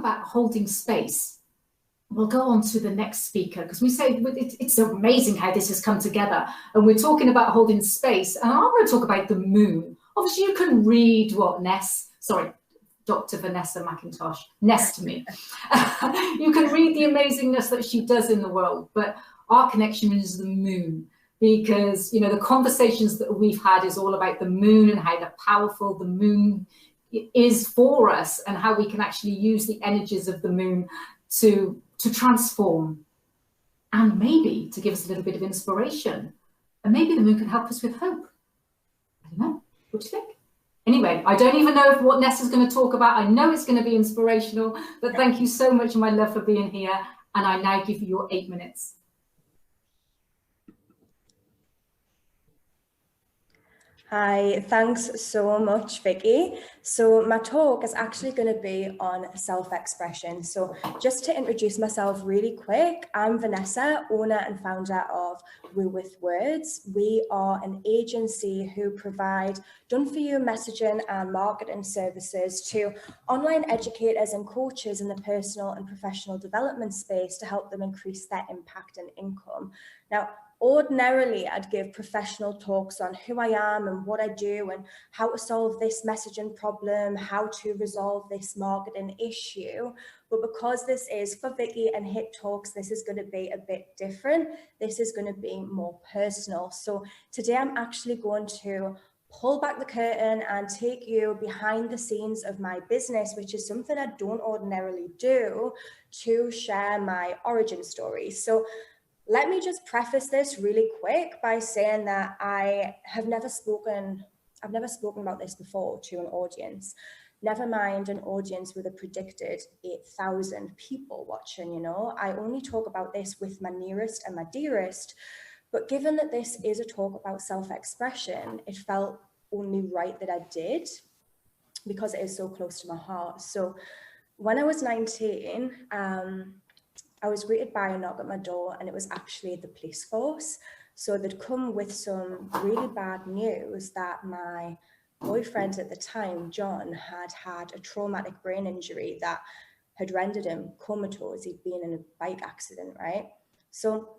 about holding space, we'll go on to the next speaker, because we say it's amazing how this has come together. And we're talking about holding space, and I'm going to talk about the moon. Obviously, you can read what Dr. Vanessa McIntosh, Ness to me. You can read the amazingness that she does in the world, but our connection is the moon, because, you know, the conversations that we've had is all about the moon and how powerful the moon is for us, and how we can actually use the energies of the moon to transform, and maybe to give us a little bit of inspiration. And maybe the moon can help us with hope. I don't know. What do you think? Anyway, I don't even know what Ness is going to talk about. I know it's going to be inspirational, but thank you so much, my love, for being here. And I now give you your 8 minutes. Hi, thanks so much, Vikki. So my talk is actually going to be on self-expression. So just to introduce myself really quick, I'm Vanessa, owner and founder of Woo With Words. We are an agency who provide done-for-you messaging and marketing services to online educators and coaches in the personal and professional development space to help them increase their impact and income. Now, ordinarily, I'd give professional talks on who I am and what I do and how to solve this messaging problem, how to resolve this marketing issue. But because this is for Vikki and Hit Talks, this is going to be a bit different. This is going to be more personal. So today I'm actually going to pull back the curtain and take you behind the scenes of my business, which is something I don't ordinarily do, to share my origin story. So let me just preface this really quick by saying that I've never spoken about this before to an audience, never mind an audience with a predicted 8,000 people watching, you know. I only talk about this with my nearest and my dearest, but given that this is a talk about self-expression, it felt only right that I did, because it is so close to my heart. So when I was 19, I was greeted by a knock at my door, and it was actually the police force. So they'd come with some really bad news that my boyfriend at the time, John, had had a traumatic brain injury that had rendered him comatose. He'd been in a bike accident, right? So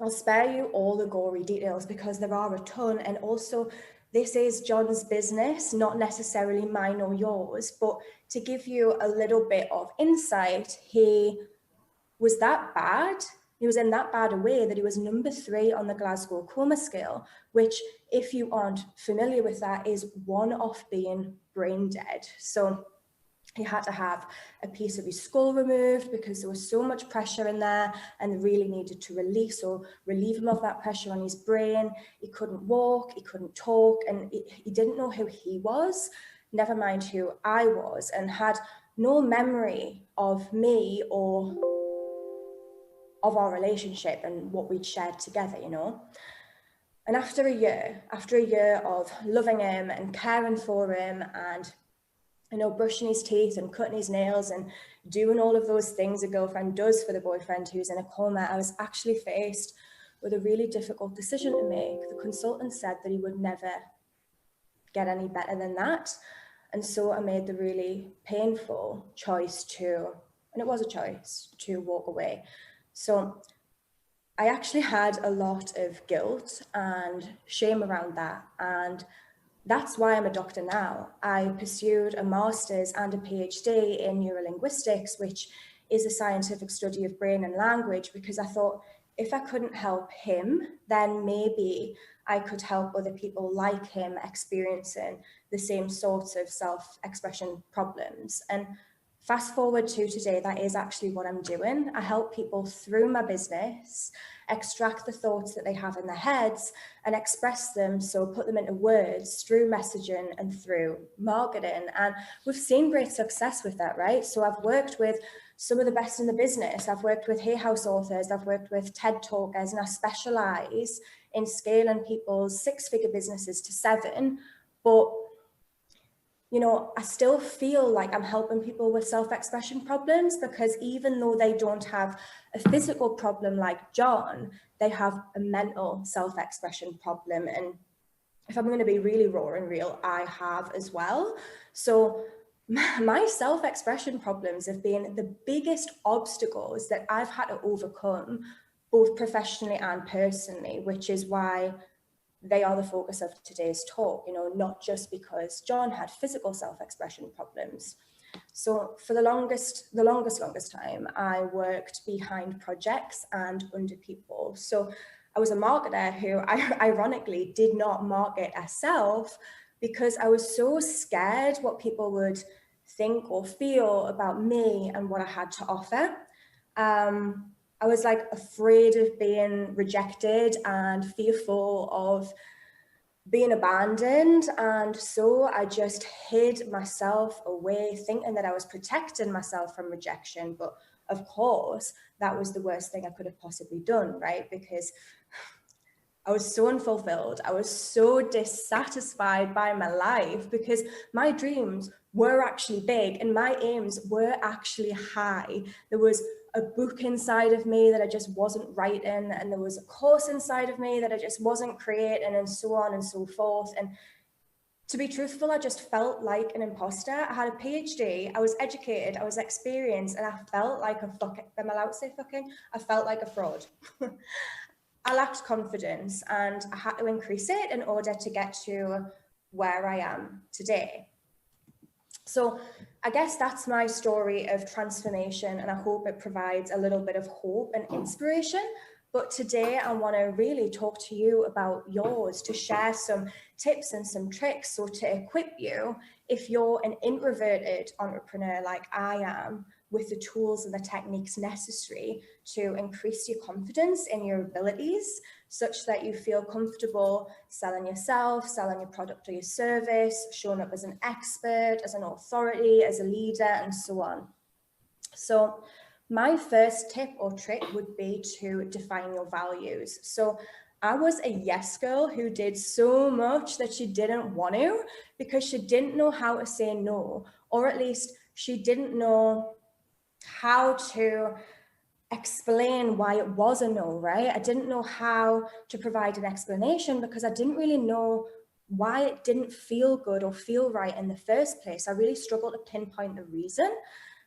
I'll spare you all the gory details because there are a ton. And also, this is John's business, not necessarily mine or yours. But to give you a little bit of insight, he was that bad. He was in that bad a way that he was number 3 on the Glasgow coma scale, which, if you aren't familiar with that, is 1 off being brain dead. So he had to have a piece of his skull removed because there was so much pressure in there, and they really needed to release or relieve him of that pressure on his brain. He couldn't walk, he couldn't talk, and he didn't know who he was, never mind who I was, and had no memory of me or of our relationship and what we'd shared together, you know. And after a year of loving him and caring for him and, you know, brushing his teeth and cutting his nails and doing all of those things a girlfriend does for the boyfriend who's in a coma, I was actually faced with a really difficult decision to make. The consultant said that he would never get any better than that. And so I made the really painful choice to, and it was a choice, to walk away. So I actually had a lot of guilt and shame around that. And that's why I'm a doctor now. I pursued a master's and a PhD in neurolinguistics, which is a scientific study of brain and language, because I thought if I couldn't help him, then maybe I could help other people like him experiencing the same sorts of self-expression problems. And fast forward to today, that is actually what I'm doing. I help people through my business extract the thoughts that they have in their heads and express them, so put them into words through messaging and through marketing. And we've seen great success with that, right? So I've worked with some of the best in the business. I've worked with Hay House authors, I've worked with TED Talkers, and I specialize in scaling people's 6-figure businesses to 7. But you know, I still feel like I'm helping people with self-expression problems, because even though they don't have a physical problem like John, they have a mental self-expression problem. And if I'm going to be really raw and real, I have as well. So My self-expression problems have been the biggest obstacles that I've had to overcome, both professionally and personally, which is why they are the focus of today's talk, you know, not just because John had physical self-expression problems. So for the longest time, I worked behind projects and under people. So I was a marketer who ironically did not market herself because I was so scared what people would think or feel about me and what I had to offer. I was like afraid of being rejected and fearful of being abandoned, and so I just hid myself away thinking that I was protecting myself from rejection. But of course that was the worst thing I could have possibly done, right? Because I was so unfulfilled. I was so dissatisfied by my life because my dreams were actually big and my aims were actually high. There was a book inside of me that I just wasn't writing, and there was a course inside of me that I just wasn't creating, and so on and so forth. And to be truthful, I just felt like an imposter. I had a PhD, I was educated, I was experienced, and I felt like a am I allowed to say fucking? I felt like a fraud. I lacked confidence, and I had to increase it in order to get to where I am today. So I guess that's my story of transformation, and I hope it provides a little bit of hope and inspiration. But today I want to really talk to you about yours, to share some tips and some tricks, so to equip you, if you're an introverted entrepreneur like I am, with the tools and the techniques necessary to increase your confidence in your abilities, such that you feel comfortable selling yourself, selling your product or your service, showing up as an expert, as an authority, as a leader, and so on. So my first tip or trick would be to define your values. So I was a yes girl who did so much that she didn't want to, because she didn't know how to say no, or at least she didn't know how to explain why it was a no, right? I didn't know how to provide an explanation because I didn't really know why it didn't feel good or feel right in the first place. I really struggled to pinpoint the reason.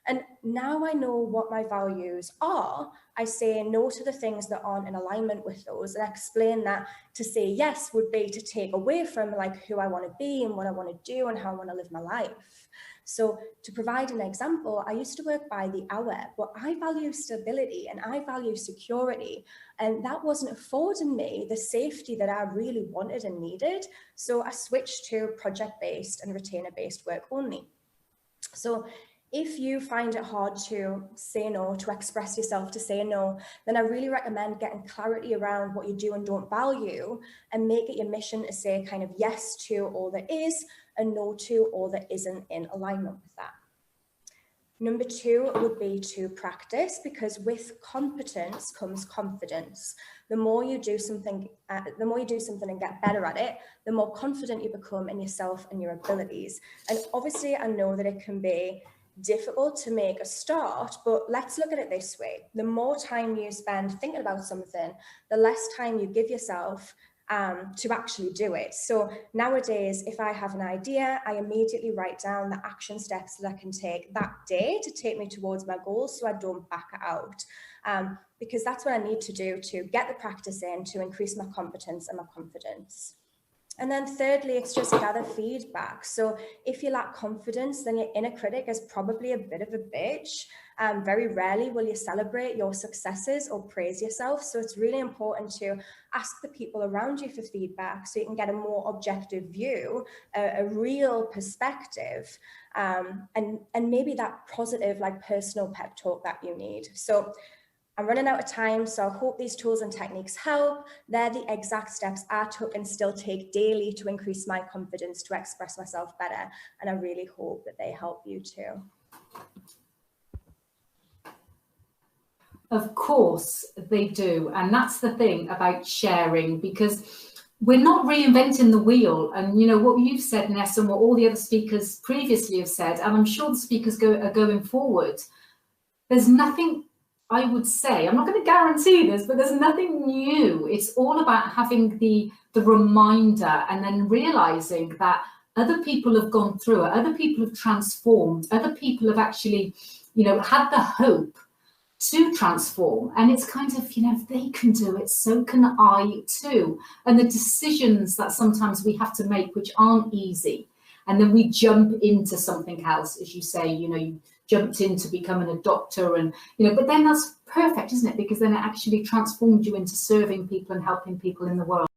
And now I know what my values are. I say no to the things that aren't in alignment with those, and I explain that to say yes would be to take away from like who I want to be and what I want to do and how I want to live my life. So to provide an example, I used to work by the hour, but I value stability and I value security, and that wasn't affording me the safety that I really wanted and needed. So I switched to project-based and retainer-based work only. So if you find it hard to say no, to express yourself, to say no, then I really recommend getting clarity around what you do and don't value, and make it your mission to say kind of yes to all that is and no to all that isn't in alignment with that. Number two would be to practice, because with competence comes confidence. The more you do something and get better at it, the more confident you become in yourself and your abilities. And obviously I know that it can be difficult to make a start, but let's look at it this way. The more time you spend thinking about something, the less time you give yourself to actually do it. So nowadays, if I have an idea, I immediately write down the action steps that I can take that day to take me towards my goals, so I don't back out. Because that's what I need to do to get the practice in, to increase my competence and my confidence. And then thirdly, it's just gather feedback. So if you lack confidence, then your inner critic is probably a bit of a bitch. Very rarely will you celebrate your successes or praise yourself. So it's really important to ask the people around you for feedback, so you can get a more objective view, a real perspective, and maybe that positive, like personal pep talk that you need. So I'm running out of time, so I hope these tools and techniques help. They're the exact steps I took and still take daily to increase my confidence, to express myself better. And I really hope that they help you too. Of course they do. And that's the thing about sharing, because we're not reinventing the wheel. And you know what you've said, Ness, and what all the other speakers previously have said, and I'm sure the speakers are going forward. There's nothing, I would say, I'm not going to guarantee this, but there's nothing new. It's all about having the reminder, and then realizing that other people have gone through it, other people have transformed, other people have actually, you know, had the hope to transform. And it's kind of, you know, if they can do it, so can I too. And the decisions that sometimes we have to make, which aren't easy, and then we jump into something else, as you say, you know, you jumped into becoming a doctor, and, you know, but then that's perfect, isn't it? Because then it actually transformed you into serving people and helping people in the world.